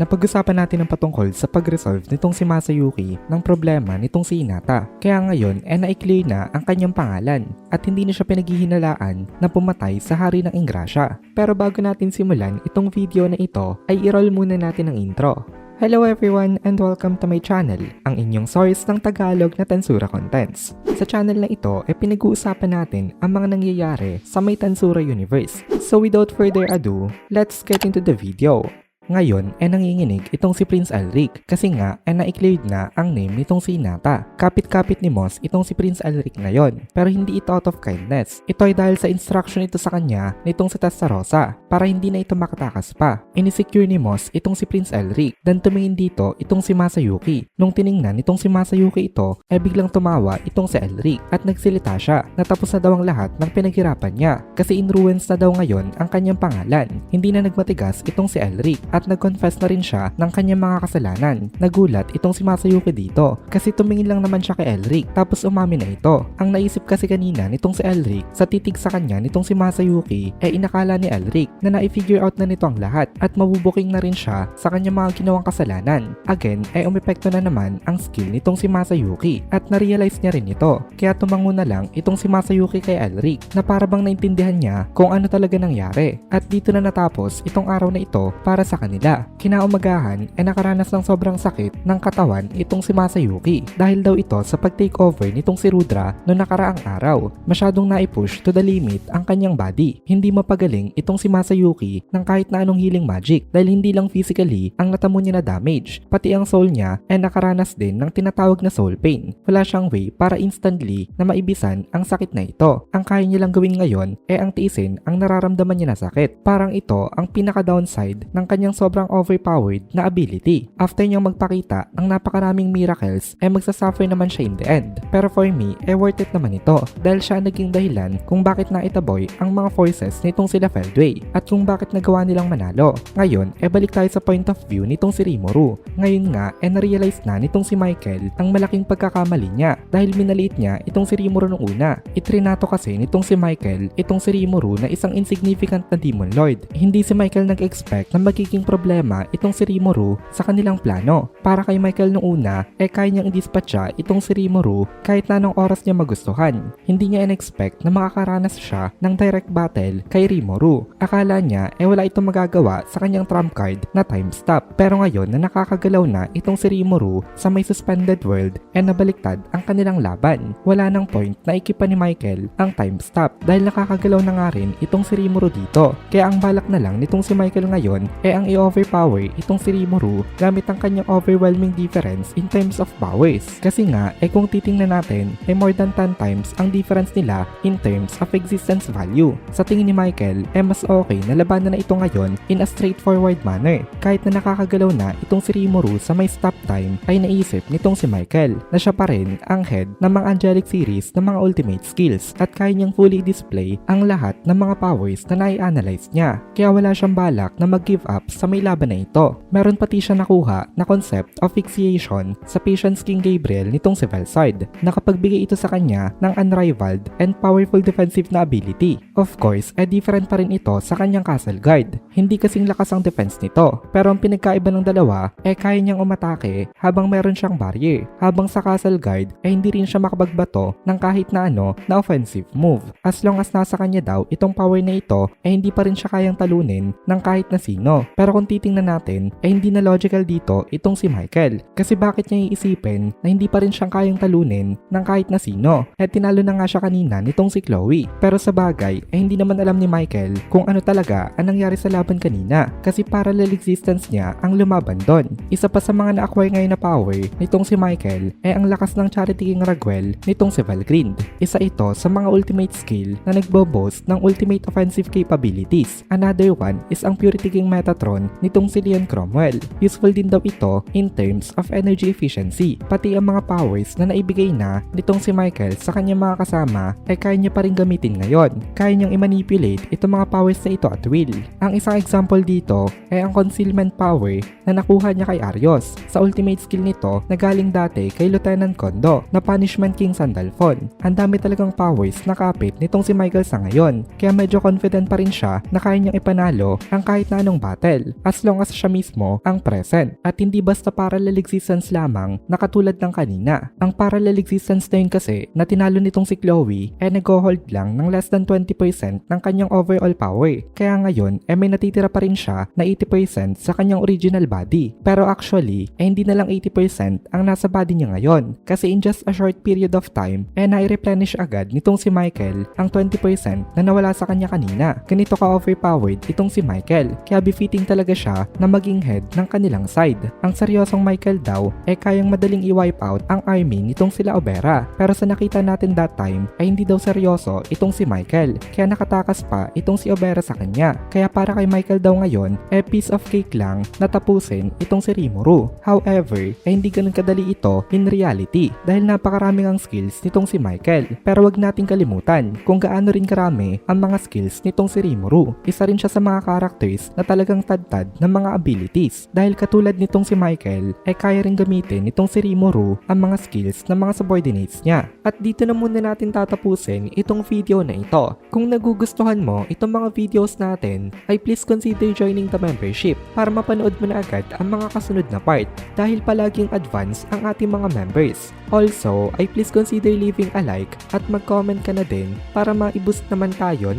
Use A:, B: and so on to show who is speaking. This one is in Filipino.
A: Napag-usapan natin ang patungkol sa pag-resolve nitong si Masayuki ng problema nitong si Hinata. Kaya ngayon na-clear na ang kanyang pangalan at hindi na siya pinaghihinalaan na pumatay sa hari ng Ingrasya. Pero bago natin simulan itong video na ito ay i-roll muna natin ang intro. Hello everyone and welcome to my channel, ang inyong source ng Tagalog na Tansura Contents. Sa channel na ito ay pinag-uusapan natin ang mga nangyayari sa may Tansura Universe. So without further ado, let's get into the video. Ngayon ay nanginginig itong si Prince Alric kasi nga ay na-cleared na ang name nitong si Hinata. Kapit-kapit ni Moss itong si Prince Alric ngayon pero hindi ito out of kindness. Ito ay dahil sa instruction ito sa kanya nitong si Testarossa para hindi na ito makatakas pa. Inisecure ni Moss itong si Prince Alric dan tumingin dito itong si Masayuki. Nung tiningnan itong si Masayuki ito ay biglang tumawa itong si Alric at nagsilita siya na tapos na daw ang lahat ng pinaghirapan niya kasi in ruins na daw ngayon ang kanyang pangalan. Hindi na nagmatigas itong si Alric at nag-confess na rin siya ng kanyang mga kasalanan. Nagulat itong si Masayuki dito kasi tumingin lang naman siya kay Elric tapos umamin na ito. Ang naisip kasi kanina nitong si Elric sa titig sa kanya nitong si Masayuki ay inakala ni Elric na na-figure out na nito ang lahat at mabubuking na rin siya sa kanyang mga ginawang kasalanan. Again ay umepekto na naman ang skill nitong si Masayuki at na-realize niya rin ito. Kaya tumango na lang itong si Masayuki kay Elric na para bang naintindihan niya kung ano talaga nangyari. At dito na natapos itong araw na ito para sa kanila. Kinaumagahan ay nakaranas ng sobrang sakit ng katawan itong si Masayuki dahil daw ito sa pag-takeover nitong si Rudra noong nakaraang araw. Masyadong naipush to the limit ang kanyang body. Hindi mapagaling itong si Masayuki ng kahit na anong healing magic dahil hindi lang physically ang natamo niya na damage, pati ang soul niya ay nakaranas din ng tinatawag na soul pain. Wala siyang way para instantly na maibisan ang sakit na ito. Ang kaya niya lang gawin ngayon ay ang tiisin ang nararamdaman niya na sakit. Parang ito ang pinaka-downside ng kanyang sobrang overpowered na ability. After niyang magpakita ang napakaraming miracles ay magsasuffer naman siya in the end. Pero for me ay worth it naman ito dahil siya naging dahilan kung bakit naitaboy ang mga forces nitong sila Feldway at kung bakit nagawa nilang manalo. Ngayon ay balik tayo sa point of view nitong si Rimuru. Ngayon nga ay na-realize na nitong si Michael ang malaking pagkakamali niya dahil minaliit niya itong si Rimuru nung una. Itrinato kasi nitong si Michael itong si Rimuru na isang insignificant na demon lord. Hindi si Michael nag-expect na magiging problema itong si Rimuru sa kanilang plano. Para kay Michael nung una, kaya niyang i-dispatcha itong si Rimuru kahit na anong oras niya magustuhan. Hindi niya in-expect na makakaranas siya ng direct battle kay Rimuru. Akala niya wala itong magagawa sa kanyang trump card na time stop. Pero ngayon na nakakagalaw na itong si Rimuru sa may suspended world nabaliktad ang kanilang laban. Wala nang point na ikipa ni Michael ang time stop dahil nakakagalaw na nga rin itong si Rimuru dito. Kaya ang balak na lang nitong si Michael ngayon ang i-overpower itong si Rimuru gamit ang kanyang overwhelming difference in terms of powers. Kasi nga, kung titingnan natin, more than 10 times ang difference nila in terms of existence value. Sa tingin ni Michael, mas okay na labanan na ito ngayon in a straightforward manner. Kahit na nakakagalaw na itong si Rimuru sa may stop time, ay naisip nitong si Michael na siya pa rin ang head ng mga angelic series ng mga ultimate skills at kaya niyang fully display ang lahat ng mga powers na nai-analyze niya. Kaya wala siyang balak na mag-give up sa may laban na ito. Meron pati siya nakuha na concept of fixation sa Patience King Gabriel nitong si Velsard. Nakapagbigay ito sa kanya ng unrivaled and powerful defensive na ability. Of course, different pa rin ito sa kanyang Castle Guard. Hindi kasing lakas ang defense nito. Pero ang pinagkaiba ng dalawa kaya niyang umatake habang meron siyang barrier. Habang sa Castle Guard hindi rin siya makapagbato ng kahit na ano na offensive move. As long as nasa kanya daw itong power na ito hindi pa rin siya kayang talunin ng kahit na sino. Pero kung titingnan natin hindi na logical dito itong si Michael. Kasi bakit niya iisipin na hindi pa rin siyang kayang talunin ng kahit na sino? Tinalo na nga siya kanina nitong si Chloe. Pero sa bagay hindi naman alam ni Michael kung ano talaga ang nangyari sa laban kanina. Kasi parallel existence niya ang lumaban doon. Isa pa sa mga na-acquire ngayon na power nitong si Michael ang lakas ng Charity King Raguel nitong si Valgrind. Isa ito sa mga ultimate skill na nagbo-boast ng ultimate offensive capabilities. Another one is ang Purity King Metatron nitong si Leon Cromwell. Useful din daw ito in terms of energy efficiency. Pati ang mga powers na naibigay na nitong si Michael sa kanyang mga kasama kaya niya pa rin gamitin ngayon. Kaya niyang i-manipulate itong mga powers na ito at will. Ang isang example dito ang concealment power na nakuha niya kay Arios. Sa ultimate skill nito na galing dati kay Lieutenant Kondo na Punishment King Sandalphon. Ang dami talagang powers na kapit nitong si Michael sa ngayon. Kaya medyo confident pa rin siya na kaya niyang ipanalo ang kahit na anong battle. Michael as long as siya mismo ang present at hindi basta parallel existence lamang na katulad ng kanina. Ang parallel existence na yun kasi na tinalo nitong si Chloe ay nag-hold lang ng less than 20% ng kanyang overall power. Kaya ngayon may natitira pa rin siya na 80% sa kanyang original body. Pero actually hindi na lang 80% ang nasa body niya ngayon kasi in just a short period of time na-replenish agad nitong si Michael ang 20% na nawala sa kanya kanina. Ganito ka-overpowered itong si Michael kaya befitting talaga siya na maging head ng kanilang side. Ang seryosong Michael daw kayang madaling i-wipe out ang army nitong sila Obera. Pero sa nakita natin that time hindi daw seryoso itong si Michael kaya nakatakas pa itong si Obera sa kanya. Kaya para kay Michael daw ngayon piece of cake lang na tapusin itong si Rimuru. However hindi ganun kadali ito in reality dahil napakaraming ang skills nitong si Michael. Pero wag nating kalimutan kung gaano rin karami ang mga skills nitong si Rimuru. Isa rin siya sa mga characters na talagang tad-tad ng mga abilities dahil katulad nitong si Michael kaya rin gamitin nitong si Rimuru ang mga skills ng mga subordinates niya. At dito na muna natin tatapusin itong video na ito. Kung nagugustuhan mo itong mga videos natin please consider joining the membership para mapanood mo na agad ang mga kasunod na part dahil palaging advance ang ating mga members. Also please consider leaving a like at mag-comment ka na din para ma-boost naman tayo